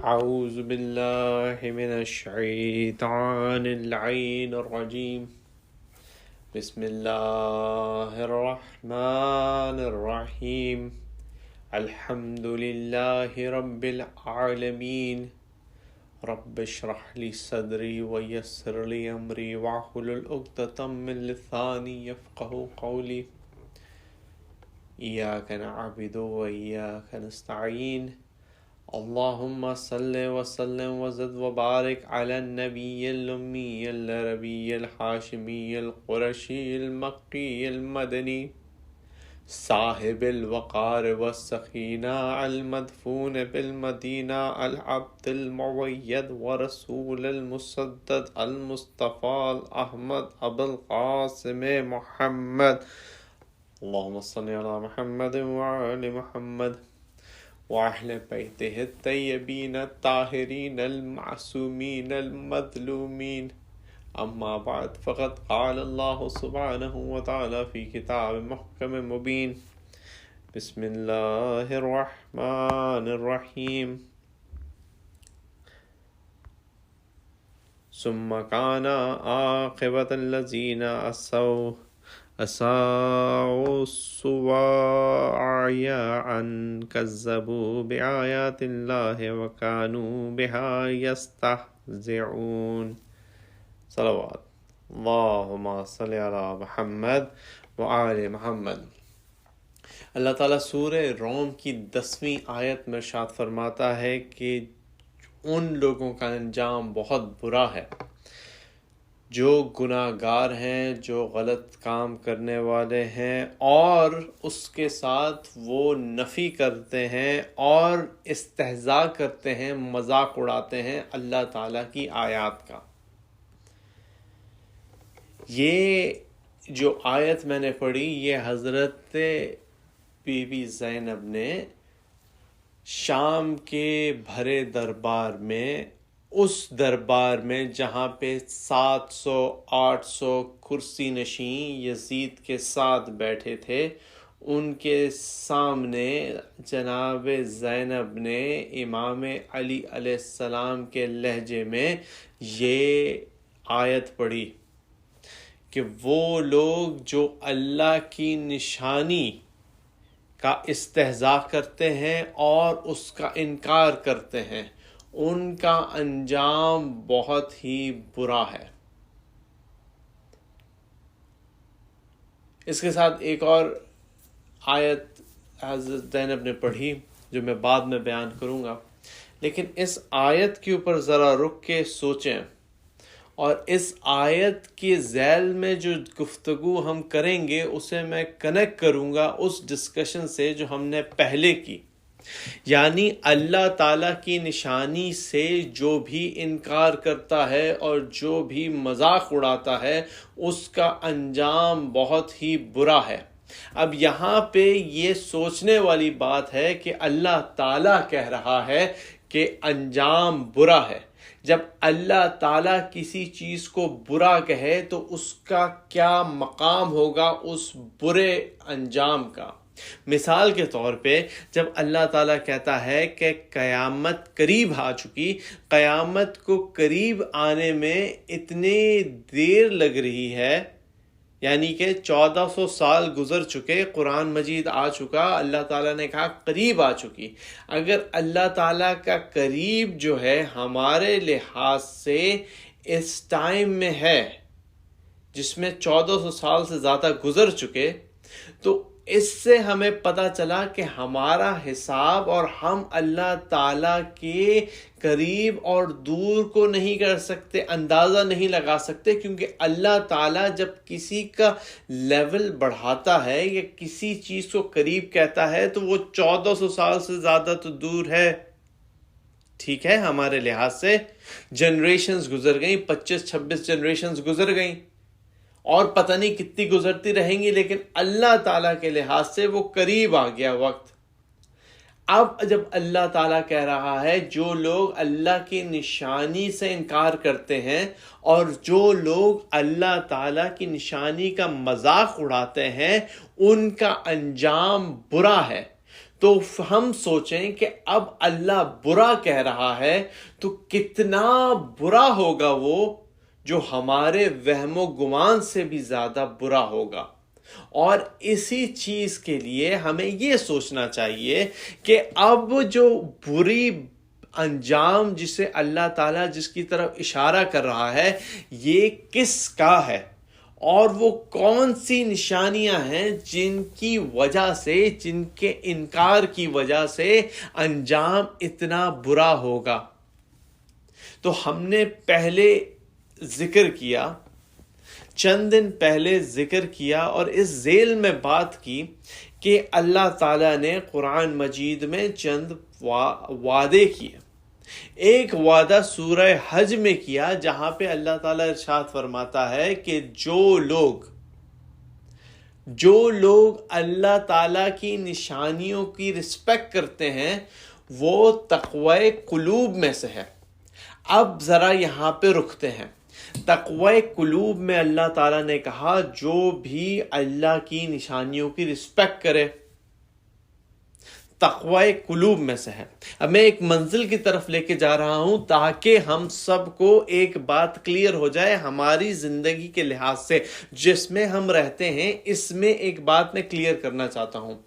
أعوذ بالله من الشيطان اللعين الرجيم بسم الله الرحمن الرحيم الحمد لله رب العالمين رب اشرح لي صدري ويسر لي أمري واحلل عقدة من لساني يفقهوا قولي إياك نعبد وإياك نستعين اللهم صل وسلم وزد وبارك على النبي الأمي العربي الحاشمي القرشي المكي المدني صاحب الوقار والسخينة المدفون بالمدينة العبد المؤيد ورسول المسدد المصطفى الأحمد أبو القاسم محمد اللهم صل على محمد وعلى محمد وأهل بيته الطيبين الطاهرين المعصومين المظلومين أما بعد فقد قال الله سبحانه وتعالى في كتاب محكم مبين بسم الله الرحمن الرحيم ثم كان عاقبة الذين أساءوا السوء أن كذبوا بآيات الله وكانوا بها يستهزئون صلوات اللہم صلی علی محمد وآل محمد۔ اللہ تعالیٰ سورہ روم کی 10ویں آیت میں ارشاد فرماتا ہے کہ ان لوگوں کا انجام بہت برا ہے جو گناہ گار ہیں، جو غلط کام کرنے والے ہیں، اور اس کے ساتھ وہ نفی کرتے ہیں اور استہزاء کرتے ہیں، مذاق اڑاتے ہیں اللہ تعالیٰ کی آیات کا۔ یہ جو آیت میں نے پڑھی یہ حضرت بی بی زینب نے شام کے بھرے دربار میں، اس دربار میں جہاں پہ 700-800 کرسی نشین یزید کے ساتھ بیٹھے تھے، ان کے سامنے جناب زینب نے امام علی علیہ السلام کے لہجے میں یہ آیت پڑھی کہ وہ لوگ جو اللہ کی نشانی کا استہزاء کرتے ہیں اور اس کا انکار کرتے ہیں، ان کا انجام بہت ہی برا ہے۔ اس کے ساتھ ایک اور آیت حضرت زینب نے پڑھی جو میں بعد میں بیان کروں گا، لیکن اس آیت کے اوپر ذرا رک کے سوچیں، اور اس آیت کے ذیل میں جو گفتگو ہم کریں گے اسے میں کنیکٹ کروں گا اس ڈسکشن سے جو ہم نے پہلے کی، یعنی اللہ تعالیٰ کی نشانی سے جو بھی انکار کرتا ہے اور جو بھی مذاق اڑاتا ہے اس کا انجام بہت ہی برا ہے۔ اب یہاں پہ یہ سوچنے والی بات ہے کہ اللہ تعالیٰ کہہ رہا ہے کہ انجام برا ہے۔ جب اللہ تعالیٰ کسی چیز کو برا کہے تو اس کا کیا مقام ہوگا اس برے انجام کا۔ مثال کے طور پہ جب اللہ تعالیٰ کہتا ہے کہ قیامت قریب آ چکی، قیامت کو قریب آنے میں اتنی دیر لگ رہی ہے، یعنی کہ 1400 سال گزر چکے، قرآن مجید آ چکا، اللہ تعالیٰ نے کہا قریب آ چکی۔ اگر اللہ تعالیٰ کا قریب جو ہے ہمارے لحاظ سے اس ٹائم میں ہے جس میں 1400 سال سے زیادہ گزر چکے، تو اس سے ہمیں پتہ چلا کہ ہمارا حساب اور ہم اللہ تعالیٰ کے قریب اور دور کو نہیں کر سکتے، اندازہ نہیں لگا سکتے، کیونکہ اللہ تعالیٰ جب کسی کا لیول بڑھاتا ہے یا کسی چیز کو قریب کہتا ہے تو وہ 1400 سال سے زیادہ تو دور ہے، ٹھیک ہے، ہمارے لحاظ سے جنریشنز گزر گئیں، 25-26 جنریشنز گزر گئیں، اور پتہ نہیں کتنی گزرتی رہیں گی، لیکن اللہ تعالیٰ کے لحاظ سے وہ قریب آ گیا وقت۔ اب جب اللہ تعالیٰ کہہ رہا ہے جو لوگ اللہ کی نشانی سے انکار کرتے ہیں اور جو لوگ اللہ تعالیٰ کی نشانی کا مذاق اڑاتے ہیں ان کا انجام برا ہے، تو ہم سوچیں کہ اب اللہ برا کہہ رہا ہے تو کتنا برا ہوگا وہ جو ہمارے وہم و گمان سے بھی زیادہ برا ہوگا. اور اسی چیز کے لیے ہمیں یہ سوچنا چاہیے کہ اب جو بری انجام جسے اللہ تعالیٰ جس کی طرف اشارہ کر رہا ہے یہ کس کا ہے اور وہ کون سی نشانیاں ہیں جن کی وجہ سے, جن کے انکار کی وجہ سے انجام اتنا برا ہوگا. تو ہم نے پہلے ذکر کیا, چند دن پہلے ذکر کیا اور اس ذیل میں بات کی کہ اللہ تعالیٰ نے قرآن مجید میں چند وعدے کیے. ایک وعدہ سورہ حج میں کیا جہاں پہ اللہ تعالیٰ ارشاد فرماتا ہے کہ جو لوگ اللہ تعالیٰ کی نشانیوں کی رسپیکٹ کرتے ہیں وہ تقوی قلوب میں سے ہے. اب ذرا یہاں پہ رکتے ہیں. تقوی قلوب میں اللہ تعالیٰ نے کہا جو بھی اللہ کی نشانیوں کی رسپیکٹ کرے تقوی قلوب میں سے ہے. اب میں ایک منزل کی طرف لے کے جا رہا ہوں تاکہ ہم سب کو ایک بات کلیئر ہو جائے ہماری زندگی کے لحاظ سے جس میں ہم رہتے ہیں. اس میں ایک بات میں کلیئر کرنا چاہتا ہوں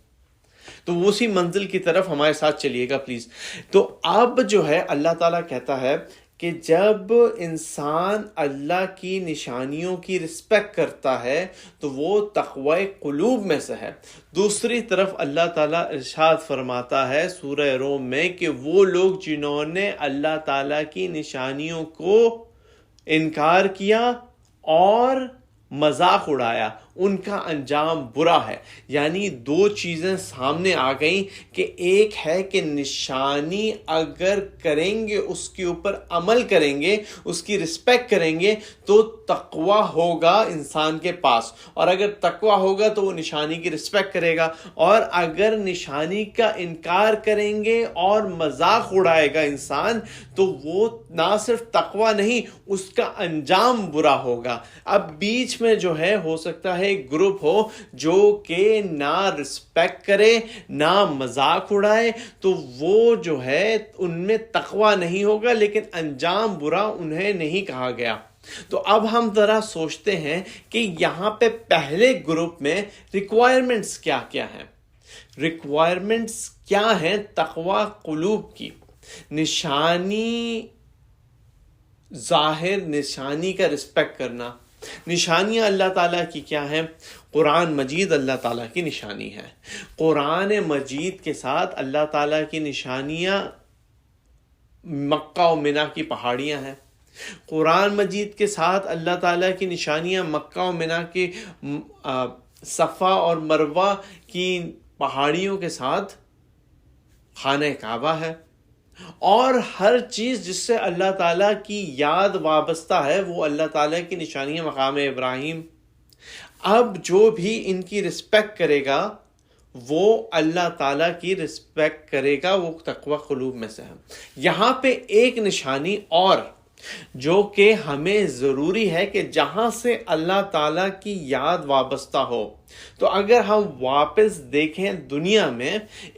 تو اسی منزل کی طرف ہمارے ساتھ چلیے گا پلیز. تو اب جو ہے اللہ تعالیٰ کہتا ہے کہ جب انسان اللہ کی نشانیوں کی رسپیکٹ کرتا ہے تو وہ تقوی قلوب میں سے ہے. دوسری طرف اللہ تعالیٰ ارشاد فرماتا ہے سورہ روم میں کہ وہ لوگ جنہوں نے اللہ تعالیٰ کی نشانیوں کو انکار کیا اور مذاق اڑایا ان کا انجام برا ہے. یعنی دو چیزیں سامنے آ گئیں کہ ایک ہے کہ نشانی اگر کریں گے اس کے اوپر عمل کریں گے اس کی رسپیکٹ کریں گے تو تقوی ہوگا انسان کے پاس, اور اگر تقوی ہوگا تو وہ نشانی کی رسپیکٹ کرے گا. اور اگر نشانی کا انکار کریں گے اور مذاق اڑائے گا انسان تو وہ نہ صرف تقوی نہیں اس کا انجام برا ہوگا. اب بیچ میں جو ہے ہو سکتا ہے ایک گروپ ہو جو کہ نہ رسپیکٹ کرے نہ مذاق اڑائے تو وہ جو ہے ان میں تقوی نہیں ہوگا لیکن انجام برا انہیں نہیں کہا گیا. تو اب ہم ذرا سوچتے ہیں کہ یہاں پہ پہلے گروپ میں ریکوائرمنٹس کیا کیا ہیں. ریکوائرمنٹس کیا ہیں تقوی قلوب کی؟ نشانی, ظاہر نشانی کا رسپیکٹ کرنا. نشانیاں اللہ تعالیٰ کی کیا ہیں؟ قرآن مجید اللہ تعالیٰ کی نشانی ہے. قرآن مجید کے ساتھ اللہ تعالیٰ کی نشانیاں مکہ و منا کی پہاڑیاں ہیں. قرآن مجید کے ساتھ اللہ تعالیٰ کی نشانیاں مکہ و منا کی صفا اور مروہ کی پہاڑیوں کے ساتھ خانہ کعبہ ہے. اور ہر چیز جس سے اللہ تعالیٰ کی یاد وابستہ ہے وہ اللہ تعالیٰ کی نشانیاں مقام ابراہیم. اب جو بھی ان کی رسپیکٹ کرے گا وہ اللہ تعالیٰ کی رسپیکٹ کرے گا, وہ تقوی قلوب میں سے ہے. یہاں پہ ایک نشانی اور جو کہ ہمیں ضروری ہے کہ جہاں سے اللہ تعالیٰ کی یاد وابستہ ہو. تو اگر ہم واپس دیکھیں دنیا میں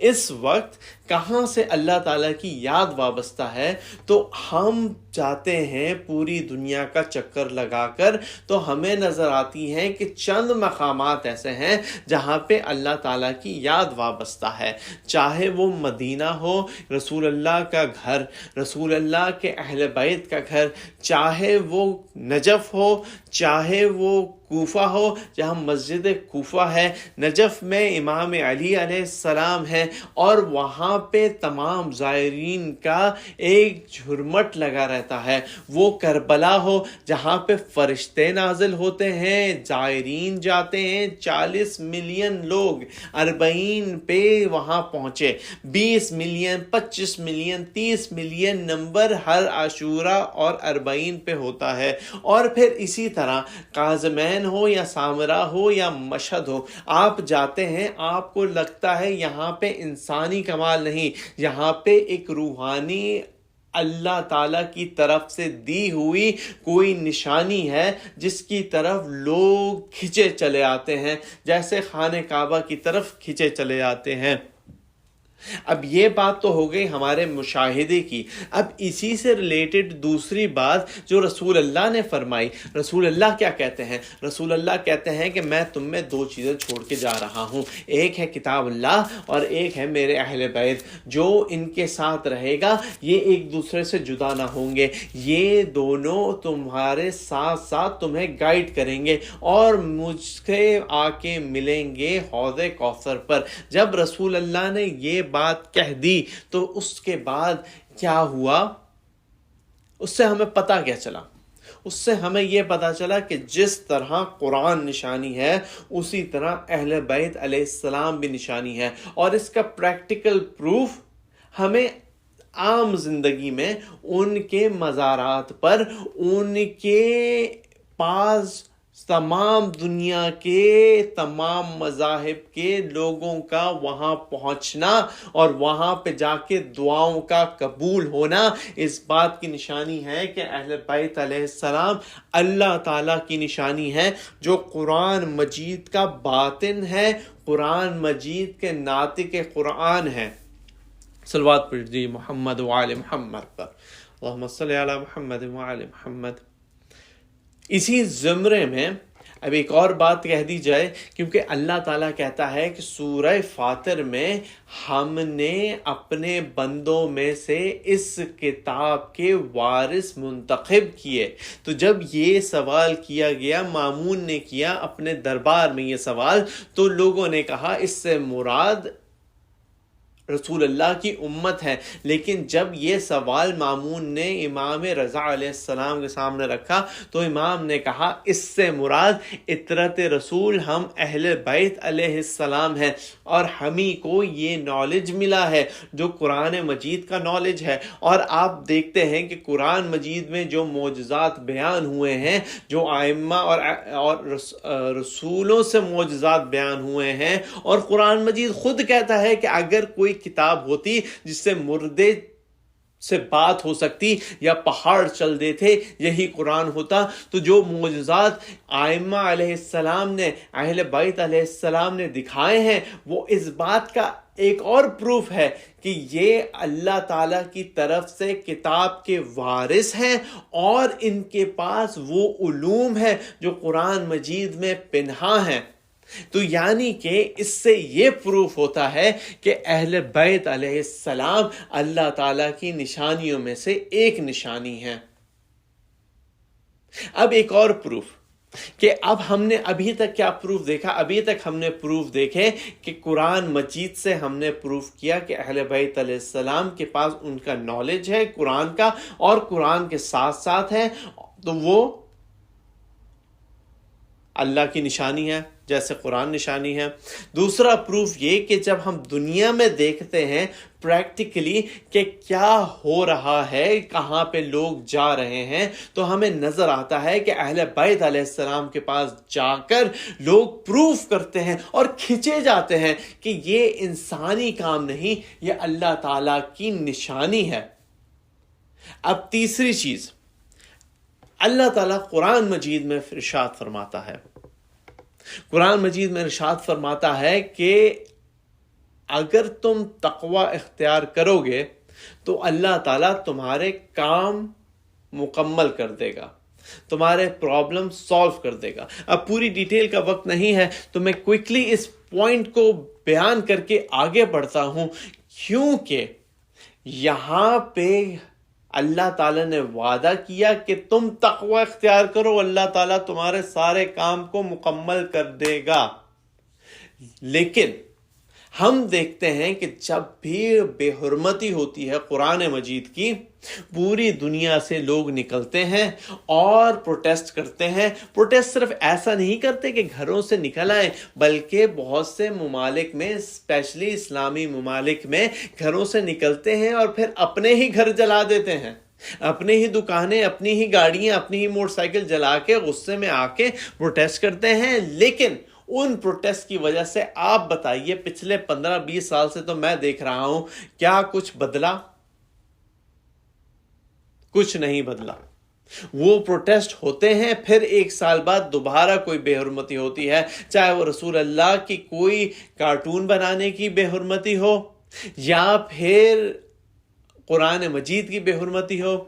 اس وقت کہاں سے اللہ تعالیٰ کی یاد وابستہ ہے تو ہم جاتے ہیں پوری دنیا کا چکر لگا کر تو ہمیں نظر آتی ہیں کہ چند مقامات ایسے ہیں جہاں پہ اللہ تعالیٰ کی یاد وابستہ ہے. چاہے وہ مدینہ ہو, رسول اللہ کا گھر, رسول اللہ کے اہل بیت کا گھر, چاہے وہ نجف ہو, چاہے وہ کوفہ ہو جہاں مسجد کوفہ ہے. نجف میں امام علی علیہ السلام ہے اور وہاں پہ تمام زائرین کا ایک جھرمٹ لگا رہتا ہے. وہ کربلا ہو جہاں پہ فرشتے نازل ہوتے ہیں, زائرین جاتے ہیں, 40 ملین لوگ 40 پہ وہاں پہنچے, 20 ملین, 25 ملین, 30 ملین نمبر ہر عاشورہ اور 40 پہ ہوتا ہے. اور پھر اسی طرح قازمین ہو یا سامرا ہو یا مشہد ہو, آپ جاتے ہیں آپ کو لگتا ہے یہاں پہ انسانی کمال نہیں, یہاں پہ ایک روحانی اللہ تعالیٰ کی طرف سے دی ہوئی کوئی نشانی ہے جس کی طرف لوگ کھچے چلے آتے ہیں, جیسے خانہ کعبہ کی طرف کھچے چلے آتے ہیں. اب یہ بات تو ہو گئی ہمارے مشاہدے کی. اب اسی سے ریلیٹڈ دوسری بات جو رسول اللہ نے فرمائی. رسول اللہ کیا کہتے ہیں؟ رسول اللہ کہتے ہیں کہ میں تم میں دو چیزیں چھوڑ کے جا رہا ہوں، ایک ہے کتاب اللہ اور ایک ہے میرے اہل بیت. جو ان کے ساتھ رہے گا یہ ایک دوسرے سے جدا نہ ہوں گے، یہ دونوں تمہارے ساتھ ساتھ تمہیں گائیڈ کریں گے اور مجھ سے آ کے ملیں گے حوض کوثر پر. جب رسول اللہ نے یہ بات کہہ دی تو اس کے بعد کیا ہوا؟ اس سے ہمیں پتہ کیا چلا؟ اس سے ہمیں یہ پتا چلا کہ جس طرح قرآن نشانی ہے اسی طرح اہل بیت علیہ السلام بھی نشانی ہے. اور اس کا پریکٹیکل پروف ہمیں عام زندگی میں ان کے مزارات پر، ان کے پاس تمام دنیا کے تمام مذاہب کے لوگوں کا وہاں پہنچنا اور وہاں پہ جا کے دعاؤں کا قبول ہونا اس بات کی نشانی ہے کہ اہل بیت علیہ السلام اللہ تعالیٰ کی نشانی ہے، جو قرآن مجید کا باطن ہے، قرآن مجید کے ناطق قرآن ہے. صلوات پڑھیے محمد وآل محمد پر، اللہم صلی علی محمد وآل محمد. اسی زمرے میں اب ایک اور بات کہہ دی جائے، کیونکہ اللہ تعالیٰ کہتا ہے کہ سورہ فاطر میں ہم نے اپنے بندوں میں سے اس کتاب کے وارث منتخب کیے. تو جب یہ سوال کیا گیا، مامون نے کیا اپنے دربار میں یہ سوال، تو لوگوں نے کہا اس سے مراد رسول اللہ کی امت ہے. لیکن جب یہ سوال مامون نے امام رضا علیہ السلام کے سامنے رکھا تو امام نے کہا اس سے مراد اطرت رسول ہم اہل بیت علیہ السلام ہیں، اور ہمیں کو یہ نالج ملا ہے جو قرآن مجید کا نالج ہے. اور آپ دیکھتے ہیں کہ قرآن مجید میں جو معجزات بیان ہوئے ہیں، جو ائمہ اور رسولوں سے معجزات بیان ہوئے ہیں، اور قرآن مجید خود کہتا ہے کہ اگر کوئی کتاب ہوتی جس سے مردے سے بات ہو سکتی یا پہاڑ چل دیتے، یہی قرآن ہوتا. تو جو معجزات ائمہ علیہ السلام نے، اہل بیت علیہ السلام نے دکھائے ہیں، وہ اس بات کا ایک اور پروف ہے کہ یہ اللہ تعالیٰ کی طرف سے کتاب کے وارث ہیں اور ان کے پاس وہ علوم ہے جو قرآن مجید میں پنہاں ہیں. تو یعنی کہ اس سے یہ پروف ہوتا ہے کہ اہل بیت علیہ السلام اللہ تعالیٰ کی نشانیوں میں سے ایک نشانی ہے. اب ایک اور پروف کہ اب ہم نے ابھی تک کیا پروف دیکھا؟ ابھی تک ہم نے پروف دیکھے کہ قرآن مجید سے ہم نے پروف کیا کہ اہل بیت علیہ السلام کے پاس ان کا نالج ہے قرآن کا، اور قرآن کے ساتھ ساتھ ہے تو وہ اللہ کی نشانی ہے جیسے قرآن نشانی ہے. دوسرا پروف یہ کہ جب ہم دنیا میں دیکھتے ہیں پریکٹیکلی کہ کیا ہو رہا ہے، کہاں پہ لوگ جا رہے ہیں، تو ہمیں نظر آتا ہے کہ اہل بیت علیہ السلام کے پاس جا کر لوگ پروف کرتے ہیں اور کھنچے جاتے ہیں کہ یہ انسانی کام نہیں، یہ اللہ تعالیٰ کی نشانی ہے. اب تیسری چیز، اللہ تعالیٰ قرآن مجید میں ارشاد فرماتا ہے، قرآن مجید میں ارشاد فرماتا ہے کہ اگر تم تقوی اختیار کرو گے تو اللہ تعالیٰ تمہارے کام مکمل کر دے گا، تمہارے پرابلم سالو کر دے گا. اب پوری ڈیٹیل کا وقت نہیں ہے تو میں کوئکلی اس پوائنٹ کو بیان کر کے آگے بڑھتا ہوں، کیونکہ یہاں پہ اللہ تعالیٰ نے وعدہ کیا کہ تم تقوی اختیار کرو، اللہ تعالیٰ تمہارے سارے کام کو مکمل کر دے گا. لیکن ہم دیکھتے ہیں کہ جب بھی بے حرمتی ہوتی ہے قرآن مجید کی، پوری دنیا سے لوگ نکلتے ہیں اور پروٹیسٹ کرتے ہیں. پروٹیسٹ صرف ایسا نہیں کرتے کہ گھروں سے نکل آئیں، بلکہ بہت سے ممالک میں، اسپیشلی اسلامی ممالک میں، گھروں سے نکلتے ہیں اور پھر اپنے ہی گھر جلا دیتے ہیں، اپنی ہی دکانیں، اپنی ہی گاڑیاں، اپنی ہی موٹر سائیکل جلا کے غصے میں آ کے پروٹیسٹ کرتے ہیں. لیکن ان پروٹیسٹ کی وجہ سے آپ بتائیے پچھلے 15-20 سال سے تو میں دیکھ رہا ہوں کیا کچھ بدلا؟ کچھ نہیں بدلا. وہ پروٹیسٹ ہوتے ہیں، پھر 1 سال بعد دوبارہ کوئی بے حرمتی ہوتی ہے، چاہے وہ رسول اللہ کی کوئی کارٹون بنانے کی بے حرمتی ہو، یا پھر قرآن مجید کی بے حرمتی ہو،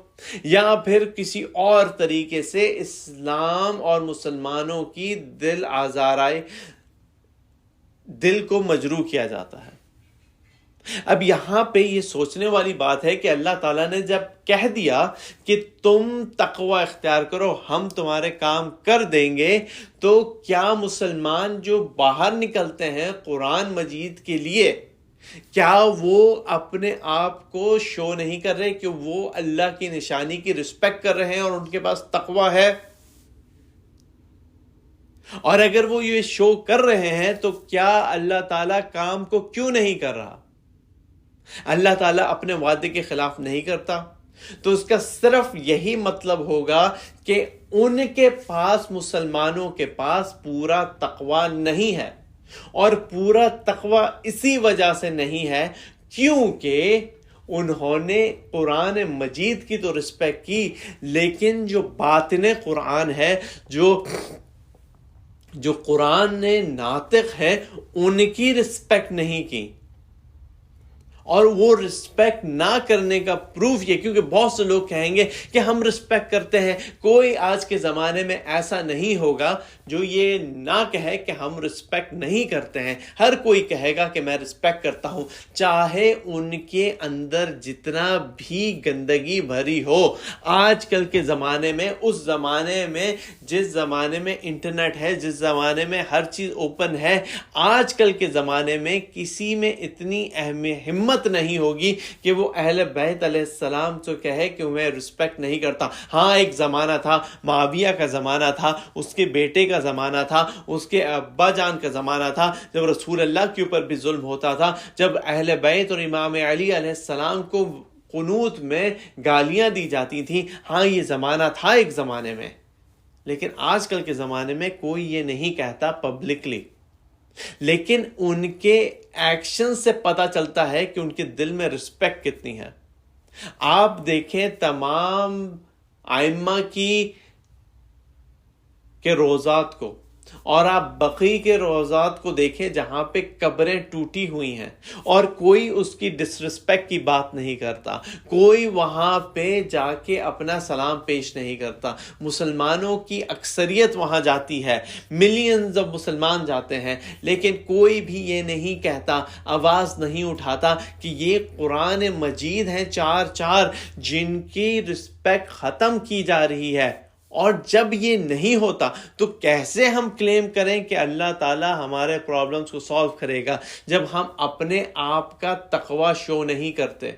یا پھر کسی اور طریقے سے اسلام اور مسلمانوں کی دل آزارائے، دل کو مجروح کیا جاتا ہے۔ اب یہاں پہ یہ سوچنے والی بات ہے کہ اللہ تعالیٰ نے جب کہہ دیا کہ تم تقوی اختیار کرو، ہم تمہارے کام کر دیں گے، تو کیا مسلمان جو باہر نکلتے ہیں قرآن مجید کے لیے، کیا وہ اپنے آپ کو شو نہیں کر رہے کہ وہ اللہ کی نشانی کی رسپیکٹ کر رہے ہیں اور ان کے پاس تقوی ہے؟ اور اگر وہ یہ شو کر رہے ہیں تو کیا اللہ تعالیٰ کام کو کیوں نہیں کر رہا؟ اللہ تعالیٰ اپنے وعدے کے خلاف نہیں کرتا، تو اس کا صرف یہی مطلب ہوگا کہ ان کے پاس، مسلمانوں کے پاس پورا تقوی نہیں ہے، اور پورا تقوی اسی وجہ سے نہیں ہے کیونکہ انہوں نے قرآن مجید کی تو رسپیکٹ کی، لیکن جو باطن قرآن ہے، جو قرآن نے ناطق ہے، ان کی رسپیکٹ نہیں کی۔ اور وہ رسپیکٹ نہ کرنے کا پروف یہ، کیونکہ بہت سے لوگ کہیں گے کہ ہم رسپیکٹ کرتے ہیں، کوئی آج کے زمانے میں ایسا نہیں ہوگا جو یہ نہ کہے کہ ہم رسپیکٹ نہیں کرتے ہیں۔ ہر کوئی کہے گا کہ میں رسپیکٹ کرتا ہوں، چاہے ان کے اندر جتنا بھی گندگی بھری ہو۔ آج کل کے زمانے میں، اس زمانے میں جس زمانے میں انٹرنیٹ ہے، جس زمانے میں ہر چیز اوپن ہے، آج کل کے زمانے میں کسی میں اتنی ہمت نہیں ہوگی کہ وہ اہل بیت علیہ السلام تو کہے کہ میں رسپیکٹ نہیں کرتا۔ ہاں، ایک زمانہ تھا، معاویہ کا زمانہ تھا، اس کے بیٹے کا زمانہ تھا، اس کے ابا جان کا زمانہ تھا، جب رسول اللہ کے اوپر بھی ظلم ہوتا تھا، جب اہل بیت اور امام علی علیہ السلام کو قنوت میں گالیاں دی جاتی تھیں۔ ہاں، یہ زمانہ تھا ایک زمانے میں، لیکن آج کل کے زمانے میں کوئی یہ نہیں کہتا پبلکلی، لیکن ان کے ایکشن سے پتا چلتا ہے کہ ان کے دل میں رسپیکٹ کتنی ہے۔ آپ دیکھیں تمام ائمہ کے روضات کو، اور آپ بقی کے روضات کو دیکھیں جہاں پہ قبریں ٹوٹی ہوئی ہیں، اور کوئی اس کی ڈسرسپیکٹ کی بات نہیں کرتا، کوئی وہاں پہ جا کے اپنا سلام پیش نہیں کرتا۔ مسلمانوں کی اکثریت وہاں جاتی ہے، ملینز آف مسلمان جاتے ہیں، لیکن کوئی بھی یہ نہیں کہتا، آواز نہیں اٹھاتا کہ یہ قرآن مجید ہیں چار جن کی رسپیکٹ ختم کی جا رہی ہے۔ اور جب یہ نہیں ہوتا تو کیسے ہم کلیم کریں کہ اللہ تعالی ہمارے پرابلمز کو سالو کرے گا، جب ہم اپنے آپ کا تقوی شو نہیں کرتے؟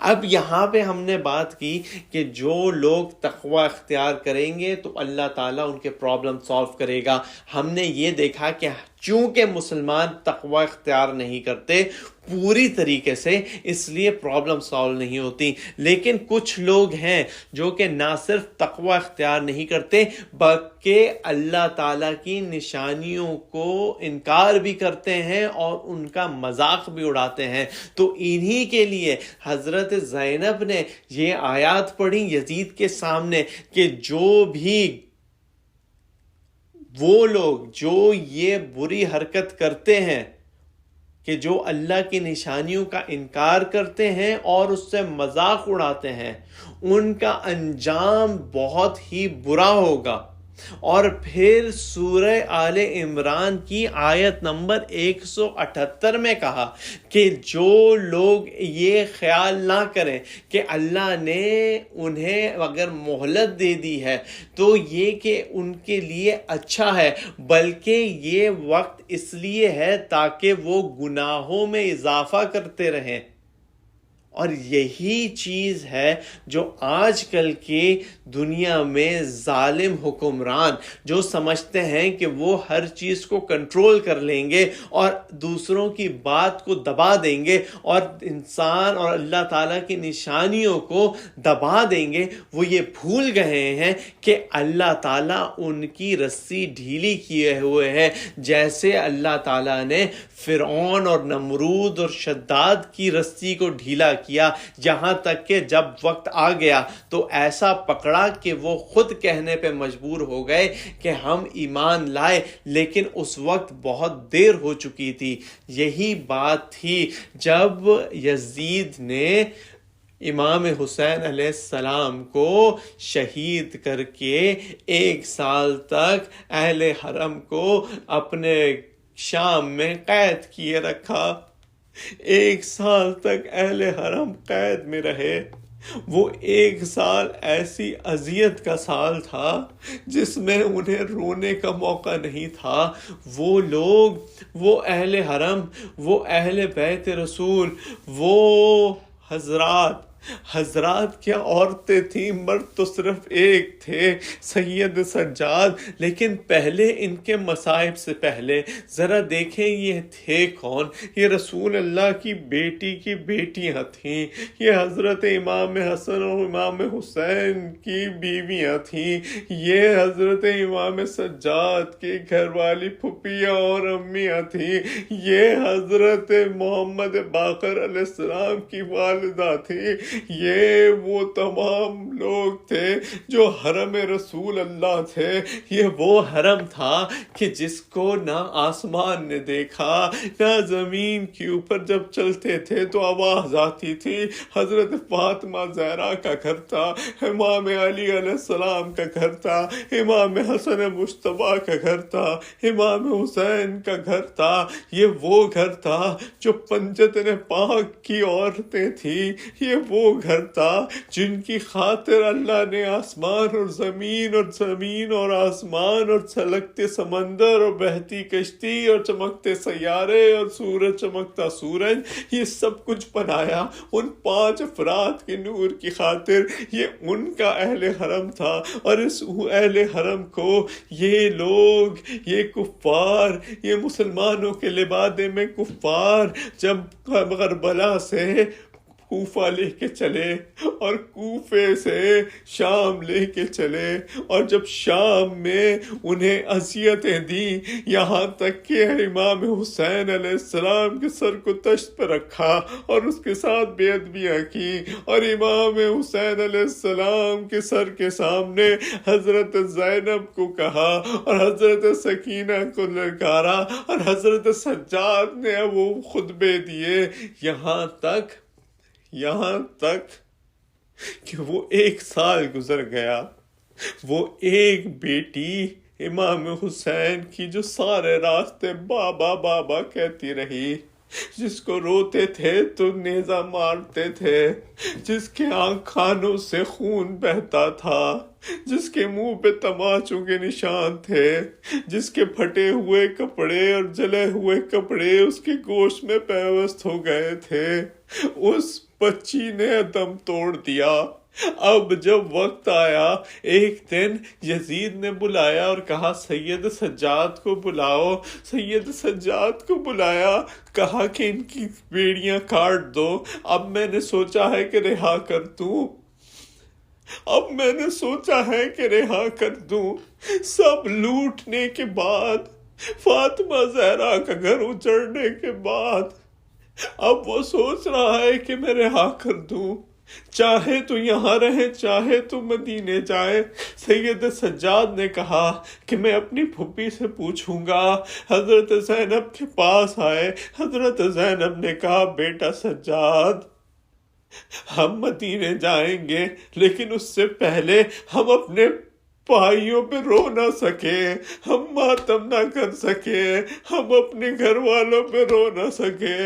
اب یہاں پہ ہم نے بات کی کہ جو لوگ تقوی اختیار کریں گے تو اللہ تعالیٰ ان کے پرابلم سالو کرے گا۔ ہم نے یہ دیکھا کہ چونکہ مسلمان تقوی اختیار نہیں کرتے پوری طریقے سے، اس لیے پرابلم سالو نہیں ہوتی۔ لیکن کچھ لوگ ہیں جو کہ نہ صرف تقوی اختیار نہیں کرتے بلکہ اللہ تعالیٰ کی نشانیوں کو انکار بھی کرتے ہیں اور ان کا مذاق بھی اڑاتے ہیں۔ تو انہی کے لیے حضرت زینب نے یہ آیات پڑھی یزید کے سامنے کہ جو بھی وہ لوگ جو یہ بری حرکت کرتے ہیں، کہ جو اللہ کی نشانیوں کا انکار کرتے ہیں اور اس سے مذاق اڑاتے ہیں، ان کا انجام بہت ہی برا ہوگا۔ اور پھر سورہ آل عمران کی آیت نمبر 178 میں کہا کہ جو لوگ یہ خیال نہ کریں کہ اللہ نے انہیں اگر مہلت دے دی ہے تو یہ کہ ان کے لیے اچھا ہے، بلکہ یہ وقت اس لیے ہے تاکہ وہ گناہوں میں اضافہ کرتے رہیں۔ اور یہی چیز ہے جو آج کل کی دنیا میں ظالم حکمران جو سمجھتے ہیں کہ وہ ہر چیز کو کنٹرول کر لیں گے اور دوسروں کی بات کو دبا دیں گے اور انسان اور اللہ تعالیٰ کی نشانیوں کو دبا دیں گے، وہ یہ بھول گئے ہیں کہ اللہ تعالیٰ ان کی رسی ڈھیلی کیے ہوئے ہے، جیسے اللہ تعالیٰ نے فرعون اور نمرود اور شداد کی رسی کو ڈھیلا کیا، یہاں تک کہ جب وقت آ گیا تو ایسا پکڑا کہ وہ خود کہنے پہ مجبور ہو گئے کہ ہم ایمان لائے، لیکن اس وقت بہت دیر ہو چکی تھی۔ یہی بات تھی جب یزید نے امام حسین علیہ السلام کو شہید کر کے 1 سال تک اہل حرم کو اپنے شام میں قید کیے رکھا۔ 1 سال تک اہل حرم قید میں رہے۔ وہ 1 سال ایسی اذیت کا سال تھا جس میں انہیں رونے کا موقع نہیں تھا۔ وہ لوگ، وہ اہل حرم، وہ اہل بیت رسول، وہ حضرات کیا عورتیں تھیں، مرد تو صرف ایک تھے، سید سجاد۔ لیکن پہلے ان کے مصائب سے پہلے ذرا دیکھیں یہ تھے کون؟ یہ رسول اللہ کی بیٹی کی بیٹیاں تھیں، یہ حضرت امام حسن اور امام حسین کی بیویاں تھیں، یہ حضرت امام سجاد کی گھر والی پھپھیاں اور امیاں تھیں، یہ حضرت محمد باقر علیہ السلام کی والدہ تھیں، یہ وہ تمام لوگ تھے جو حرم رسول اللہ تھے۔ یہ وہ حرم تھا کہ جس کو نہ آسمان نے دیکھا نہ زمین کے اوپر جب چلتے تھے تو آواز آتی تھی۔ حضرت فاطمہ زہرا کا گھر تھا، امام علی علیہ السلام کا گھر تھا، امام حسن مجتبیٰ کا گھر تھا، امام حسین کا گھر تھا۔ یہ وہ گھر تھا جو پنجتن پاک کی عورتیں تھیں، یہ وہ گھر تھا جن کی خاطر اللہ نے آسمان اور زمین اور زمین اور آسمان اور چھلکتے سمندر اور بہتی کشتی اور چمکتے سیارے اور سورج چمکتا سورج، یہ سب کچھ بنایا ان 5 افراد کے نور کی خاطر۔ یہ ان کا اہل حرم تھا، اور اس اہل حرم کو یہ لوگ، یہ کفار، یہ مسلمانوں کے لبادے میں کفار جب کربلا سے کوفہ لے کے چلے اور کوفے سے شام لے کے چلے، اور جب شام میں انہیں اذیتیں دی، یہاں تک کہ امام حسین علیہ السلام کے سر کو تشت پر رکھا اور اس کے ساتھ بے ادبیاں کی، اور امام حسین علیہ السلام کے سر کے سامنے حضرت زینب کو کہا اور حضرت سکینہ کو للکارا اور حضرت سجاد نے وہ خطبے دیے، یہاں تک کہ وہ 1 سال گزر گیا۔ وہ ایک بیٹی امام حسین کی جو سارے راستے بابا بابا کہتی رہی، جس کو روتے تھے تو نیزہ مارتے تھے، جس کے کانوں سے خون بہتا تھا، جس کے منہ پہ تماچوں کے نشان تھے، جس کے پھٹے ہوئے کپڑے اور جلے ہوئے کپڑے اس کے گوشت میں پیوست ہو گئے تھے، اس بچی نے دم توڑ دیا۔ اب جب وقت آیا، ایک دن یزید نے بلایا اور کہا سید سجاد کو بلاؤ۔ سید سجاد کو بلایا، کہا کہ ان کی بیڑیاں کاٹ دو، اب میں نے سوچا ہے کہ رہا کر دوں۔ سب لوٹنے کے بعد، فاطمہ زہرا کا گھر اجڑنے کے بعد، اب وہ سوچ رہا ہے کہ میں رہا کر دوں، چاہے تو یہاں رہے چاہے تو مدینے جائے۔ سید سجاد نے کہا کہ میں اپنی پھوپھی سے پوچھوں گا۔ حضرت زینب کے پاس آئے، حضرت زینب نے کہا بیٹا سجاد، ہم مدینے جائیں گے، لیکن اس سے پہلے ہم اپنے بھائیوں پہ رو نہ سکے، ہم ماتم نہ کر سکے، ہم اپنے گھر والوں پہ رو نہ سکے،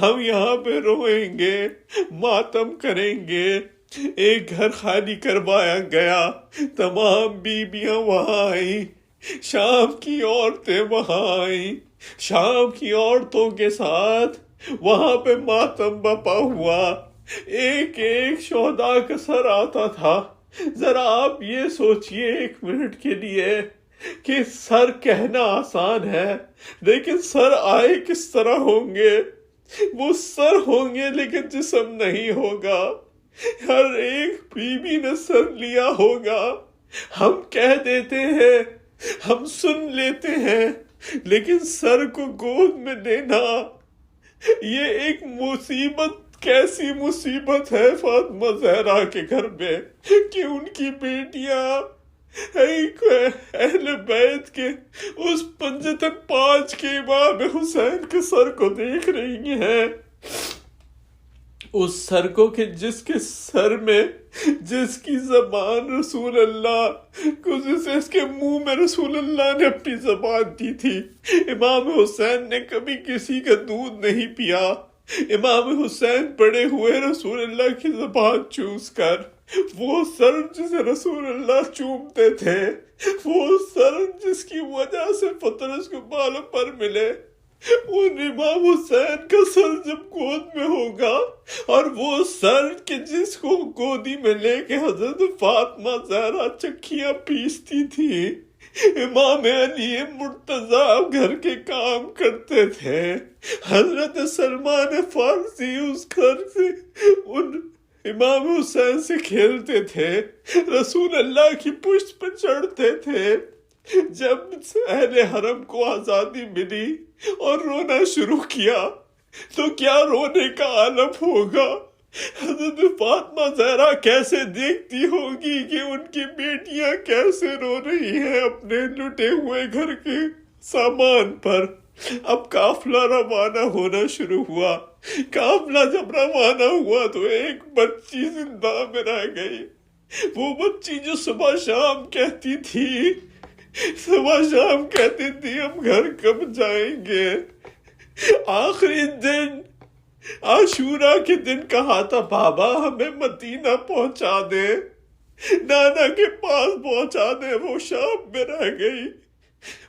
ہم یہاں پہ روئیں گے، ماتم کریں گے۔ ایک گھر خالی کروایا گیا، تمام بیبیاں وہاں آئیں، شام کی عورتیں وہاں آئیں، شام کی عورتوں کے ساتھ وہاں پہ ماتم بپا ہوا، ایک شہداء کا سر آتا تھا۔ ذرا آپ یہ سوچئے 1 منٹ کے لیے کہ سر کہنا آسان ہے، لیکن سر آئے کس طرح ہوں گے؟ وہ سر ہوں گے لیکن جسم نہیں ہوگا۔ ہر ایک بیوی نے سر لیا ہوگا۔ ہم کہہ دیتے ہیں، ہم سن لیتے ہیں، لیکن سر کو گود میں لینا یہ ایک مصیبت کیسی مصیبت ہے فاطمہ زہرا کے گھر میں کہ ان کی بیٹیاں اہل بیت کے اس پنجتن 5 کے امام حسین کے سر کو دیکھ رہی ہیں، اس سر کو کہ جس کے سر میں، جس کی زبان رسول اللہ کو، جس کے منہ میں رسول اللہ نے اپنی زبان دی تھی۔ امام حسین نے کبھی کسی کا دودھ نہیں پیا، امام حسین بڑے ہوئے رسول اللہ کی زبان چوس کر۔ وہ سر جسے رسول اللہ چومتے تھے، وہ سر جس کی وجہ سے پترس کو بالوں پر ملے، ان امام حسین کا سر جب گود میں ہوگا، اور وہ سر کہ جس کو گودی میں لے کے حضرت فاطمہ زہرا چکھیاں پیستی تھی، امام علی مرتضیٰ گھر کے کام کرتے تھے، حضرت سلمان فارسی اس گھر سے ان امام حسین سے کھیلتے تھے، رسول اللہ کی پشت پر چڑھتے تھے۔ جب اہل حرم کو آزادی ملی اور رونا شروع کیا تو کیا رونے کا عالم ہوگا، حضرت فاطمہ زہرا کیسے دیکھتی ہوگی کہ ان کی بیٹیاں کیسے رو رہی ہیں اپنے لٹے ہوئے گھر کے سامان پر۔ اب قافلہ روانہ ہونا شروع ہوا۔ قافلہ جب روانہ ہوا تو ایک بچی زندہ میں رہ گئی، وہ بچی جو صبح شام کہتی تھی، ہم گھر کب جائیں گے۔ آخری دن عاشورہ کے دن کہا تھا بابا ہمیں مدینہ پہنچا دے، نانا کے پاس پہنچا دے۔ وہ شام میں رہ گئی۔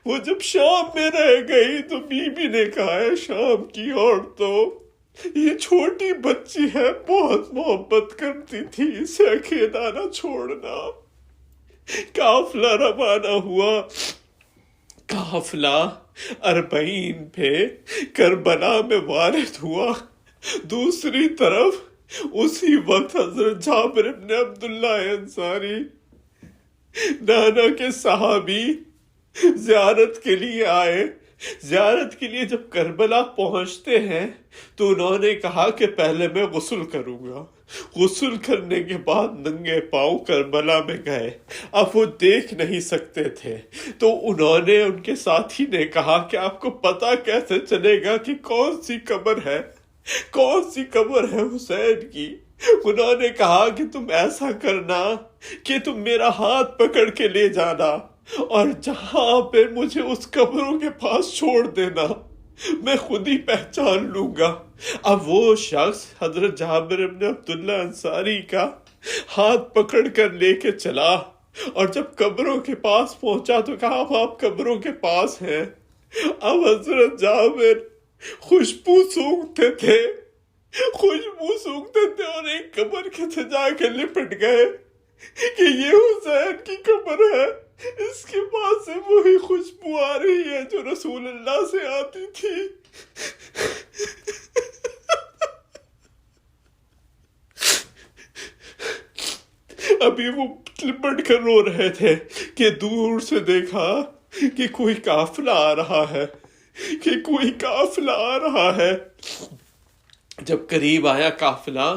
وہ جب شام میں رہ گئی تو بی بی نے کہا ہے شام کی عورتوں، یہ چھوٹی بچی ہے، بہت محبت کرتی تھی، اسے اکیلا نہ چھوڑنا۔ قافلہ روانہ ہوا۔ قافلہ 40 پہ کربلا میں وارد ہوا۔ دوسری طرف اسی وقت حضرت جابر بن عبداللہ انصاری نانا کے صحابی زیارت کے لیے آئے۔ زیارت کے لیے جب کربلا پہنچتے ہیں تو انہوں نے کہا کہ پہلے میں غسل کروں گا۔ غسل کرنے کے بعد ننگے پاؤں کربلا میں گئے۔ اب وہ دیکھ نہیں سکتے تھے تو انہوں نے، ان کے ساتھی نے کہا کہ آپ کو پتہ کیسے چلے گا کہ کون سی قبر ہے، کون سی قبر ہے حسین کی؟ انہوں نے کہا کہ تم ایسا کرنا کہ تم میرا ہاتھ پکڑ کے لے جانا اور جہاں پہ مجھے اس قبروں کے پاس چھوڑ دینا، میں خود ہی پہچان لوں گا۔ اب وہ شخص حضرت جابر بن عبداللہ انصاری کا ہاتھ پکڑ کر لے کے چلا، اور جب قبروں کے پاس پہنچا تو کہا اب آپ قبروں کے پاس ہیں۔ اب حضرت جابر خوشبو سونگھتے تھے اور ایک قبر کے سے جا کے لپٹ گئے کہ یہ حسین کی قبر ہے، اس کے پاس سے وہی خوشبو آ رہی ہے جو رسول اللہ سے آتی تھی۔ ابھی وہ لپٹ کر رو رہے تھے کہ دور سے دیکھا کہ کوئی قافلہ آ رہا ہے، کہ کوئی قافلہ آ رہا ہے۔ جب قریب آیا قافلہ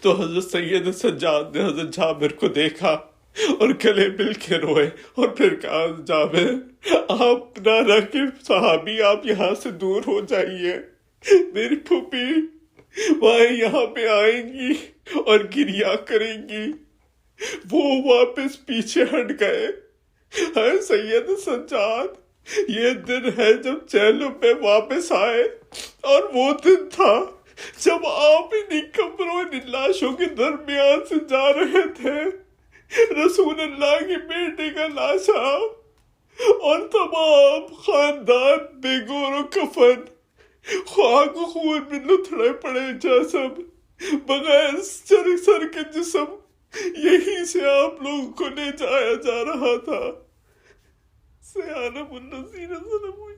تو حضرت سید سجاد نے حضرت جابر کو دیکھا اور گلے مل کے روئے، اور پھر کہا جابر آپ نانا کے صحابی آپ یہاں سے دور ہو جائیے، میری پھوپھی وہاں یہاں پہ آئیں گی اور گریا کریں گی۔ وہ واپس پیچھے ہٹ گئے۔ اے سید سجاد، یہ دن ہے جب چہلوں پہ واپس آئے، اور وہ دن تھا جب آپ انہیں قبروں انہیں لاشوں کے درمیان سے جا رہے تھے، رسول اللہ کی بیٹے کا لاشا اور تمام خاندان بے گور و کفن، خاک و خون میں لتھڑے پڑے جسم، بغیر سر کے جسم، یہیں سے آپ لوگوں کو لے جایا جا رہا تھا۔ سیانم الذین ظلموا